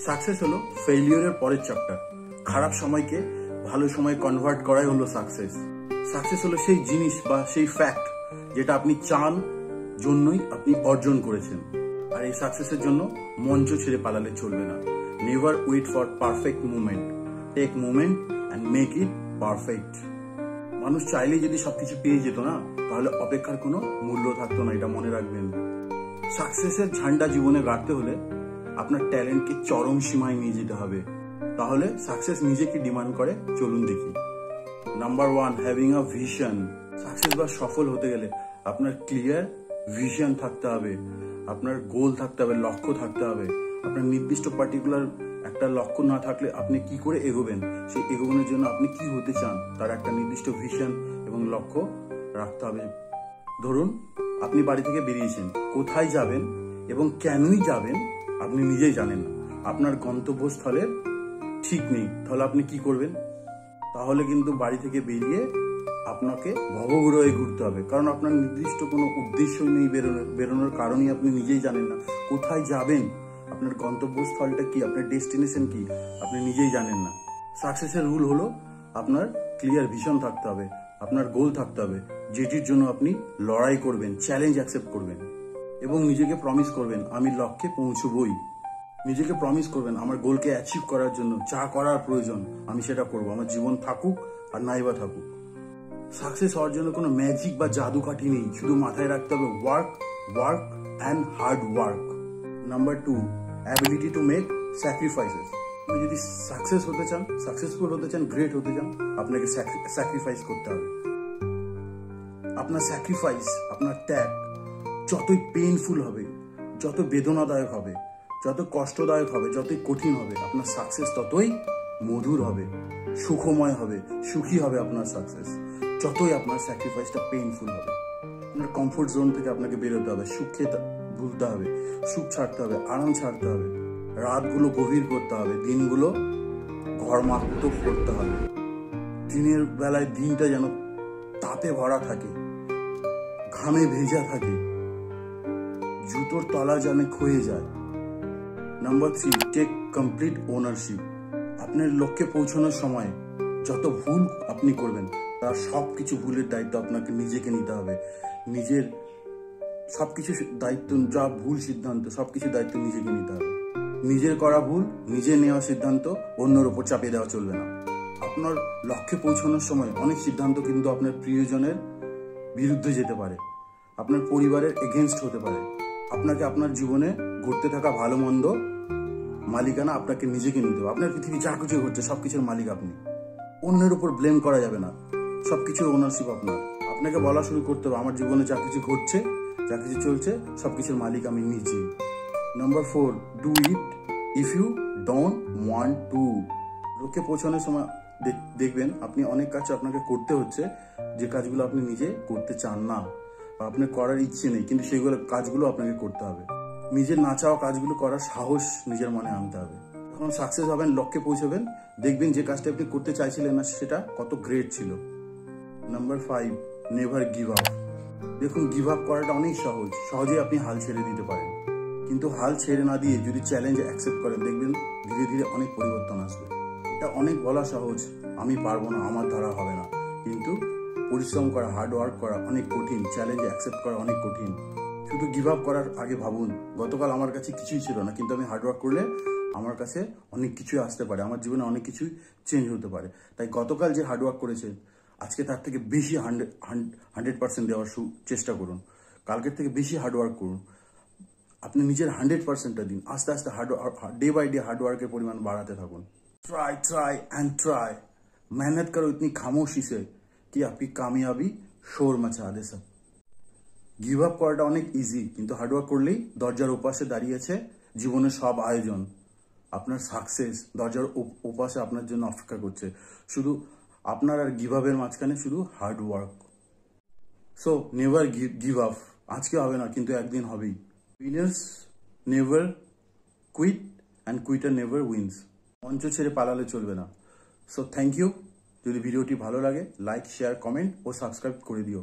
Success হলো ফেইলিওরের পরের chapter. খারাপ সময়কে ভালো সময় কনভার্ট করাই হলো সাকসেস। সাকসেস হলো সেই জিনিস বা সেই ফ্যাক্ট যেটা আপনি চান জন্যই আপনি অর্জন করেছেন। আর এই সাকসেসের জন্য মঞ্চ ছেড়ে পালালে চলবে না। Never wait for perfect movement, take movement and make it perfect. মানুষ চাইলেই যদি সবকিছু পেয়ে যেত না, তাহলে অপেক্ষার কোনো মূল্য থাকতো না, এটা মনে রাখবেন। সাকসেসের ঝান্ডা জীবনে গাড়তে হলে আপনার ট্যালেন্টকে চরম সীমায় নিয়ে যেতে হবে। তাহলে সাকসেস নিজেকে ডিমান্ড করে, চলুন দেখি। Number 1, having a vision. Success বা সফল হতে গেলে আপনার ক্লিয়ার ভিশন থাকতে হবে, আপনার গোল থাকতে হবে, লক্ষ্য থাকতে হবে। আপনার নির্দিষ্ট পার্টিকুলার একটা লক্ষ্য না থাকলে আপনি কি করে এগোবেন, সেই এগোনোর জন্য আপনি কি হতে চান তার একটা নির্দিষ্ট ভিশন এবং লক্ষ্য রাখতে হবে। ধরুন আপনি বাড়ি থেকে বেরিয়েছেন, কোথায় যাবেন এবং কেনই যাবেন আপনি নিজেই জানেন না, আপনার গন্তব্যস্থলের ঠিক নেই, তাহলে আপনি কি করবেন? তাহলে কিন্তু বাড়ি থেকে বেরিয়ে আপনাকে ভবগ্রহে ঘুরতে হবে, কারণ আপনার নির্দিষ্ট কোনো উদ্দেশ্যই নেই বেরোনোর কারণই আপনি নিজেই জানেন না কোথায় যাবেন, আপনার গন্তব্যস্থলটা কি, আপনার ডেস্টিনেশন কি আপনি নিজেই জানেন না। সাকসেসের রুল হলো আপনার ক্লিয়ার ভিশন থাকতে হবে, আপনার গোল থাকতে হবে, যেটির জন্য আপনি লড়াই করবেন, চ্যালেঞ্জ অ্যাকসেপ্ট করবেন এবং নিজেকে প্রমিস করবেন আমি লক্ষ্যে পৌঁছবই। নিজেকে প্রমিস করবেন আমার গোলকে অ্যাচিভ করার জন্য যা করার প্রয়োজন আমি সেটা করব, আমার জীবন থাকুক আর নাইবা থাকুক। সাকসেস হওয়ার জন্য কোনো ম্যাজিক বা জাদুকাঠি নেই, শুধু মাথায় রাখতে হবে work work and hard work. Number 2, ability to make sacrifices. আপনি যদি সাকসেস হতে চান, সাকসেসফুল হতে চান, গ্রেট হতে চান, আপনাকে স্যাক্রিফাইস করতে হবে। আপনার স্যাক্রিফাইস, আপনার ত্যাগ যতই পেইনফুল হবে, যত বেদনাদায়ক হবে, যত কষ্টদায়ক হবে, যতই কঠিন হবে, আপনার সাকসেস ততই মধুর হবে, সুখময় হবে, সুখী হবে আপনার সাকসেস। যতই আপনার স্যাক্রিফাইসটা পেইনফুল হবে, আপনার কমফোর্ট জোন থেকে আপনাকে বেরোতে হবে, সুখে ভুলতে হবে, সুখ ছাড়তে হবে, আরাম ছাড়তে হবে, রাতগুলো গভীর করতে হবে, দিনগুলো ঘরমাক্ত করতে হবে। দিনের বেলায় দিনটা যেন তাপে ভরা থাকে, ঘামে ভেজা থাকে, জুতোর তলা যেন ক্ষয়ে যায়। Number 3, take complete ownership. আপনার লক্ষ্যে পৌঁছানোর সময় যত ভুল আপনি করবেন তার সবকিছু ভুলের দায়িত্ব আপনাকে নিজেকে নিতে হবে। নিজের সবকিছু দায়িত্ব, যা ভুল সিদ্ধান্ত সবকিছু দায়িত্ব নিজেকে নিতে হবে। নিজের করা ভুল, নিজের নেওয়া সিদ্ধান্ত অন্যের ওপর চাপিয়ে দেওয়া চলবে না। আপনার লক্ষ্যে পৌঁছানোর সময় অনেক সিদ্ধান্ত কিন্তু আপনার প্রিয়জনের বিরুদ্ধে যেতে পারে, আপনার পরিবারের এগেনস্ট হতে পারে। আপনাকে আপনার জীবনে ঘটতে থাকা ভালো মন্দ মালিকানা আপনাকে নিজেকে নিতে হবে। আপনার পৃথিবী যা কিছু ঘটছে সবকিছুর মালিক আপনি, অন্যের উপর ব্লেম করা যাবে না, সবকিছুর ওনারশিপ আপনার। আপনাকে বলা শুরু করতে হবে আমার জীবনে যা কিছু ঘটছে, যা কিছু চলছে, সবকিছুর মালিক আমি নিজেই। Number 4, do it if you don't want to. লক্ষ্যে পৌঁছানোর সময় দেখবেন আপনি অনেক কাজ আপনাকে করতে হচ্ছে যে কাজগুলো আপনি নিজে করতে চান না বা আপনার করার ইচ্ছে নেই, কিন্তু সেগুলো কাজগুলো আপনাকে করতে হবে। নিজের না চাওয়া কাজগুলো করার সাহস নিজের মনে আনতে হবে। যখন সাকসেস হবেন, লক্ষ্যে পৌঁছবেন, দেখবেন যে কাজটা আপনি করতে চাইছিলেন না সেটা কত গ্রেট ছিল। Number 5, never give up. দেখুন গিভ আপ করাটা অনেক সহজেই আপনি হাল ছেড়ে দিতে পারেন, কিন্তু হাল ছেড়ে না দিয়ে যদি চ্যালেঞ্জ অ্যাকসেপ্ট করেন দেখবেন ধীরে ধীরে অনেক পরিবর্তন আসবে। এটা অনেক বলা সহজ, আমি পারবো না, আমার দ্বারা হবে না, কিন্তু পরিশ্রম করা, হার্ড ওয়ার্ক করা অনেক কঠিন, চ্যালেঞ্জ অ্যাকসেপ্ট করা অনেক কঠিন। শুধু গিভ আপ করার আগে ভাবুন গতকাল আমার কাছে কিছুই ছিল না, কিন্তু আমি হার্ড ওয়ার্ক করলে আমার কাছে অনেক কিছুই আসতে পারে, আমার জীবনে অনেক কিছুই চেঞ্জ হতে পারে। তাই গতকাল যে হার্ড ওয়ার্ক করেছে আজকে তার থেকে বেশি 100% দেওয়ার চেষ্টা করুন, কালকের থেকে বেশি হার্ড ওয়ার্ক করুন। আপনি নিজের 100%টা দিন, আস্তে আস্তে day by day hard work के परिमाण बढ़ाते থাকুন। ट्राई ट्राई एंड ट्राई, मेहनत करो इतनी खामोशी से कि आपकी कामयाबी शोर मचा दे सब। গিভ আপ করাটা অনেক ইজি, কিন্তু হার্ড ওয়ার্ক করলেই দরজার ওপাশে দাঁড়িয়ে আছে জীবনের সব আয়োজন। আপনার সাকসেস দরজার ওপাশে আপনার জন্য অপেক্ষা করছে, শুধু আপনার আর গিভ আপের মাঝখানে শুধু hard work. So never give up, আজকে হবে না কিন্তু একদিন হবেই। Winners never quit and quitter never wins. মঞ্চ ছেড়ে পালালে চলবে না। So thank you. যদি ভিডিওটি ভালো লাগে লাইক, শেয়ার, কমেন্ট ও সাবস্ক্রাইব করে দিও।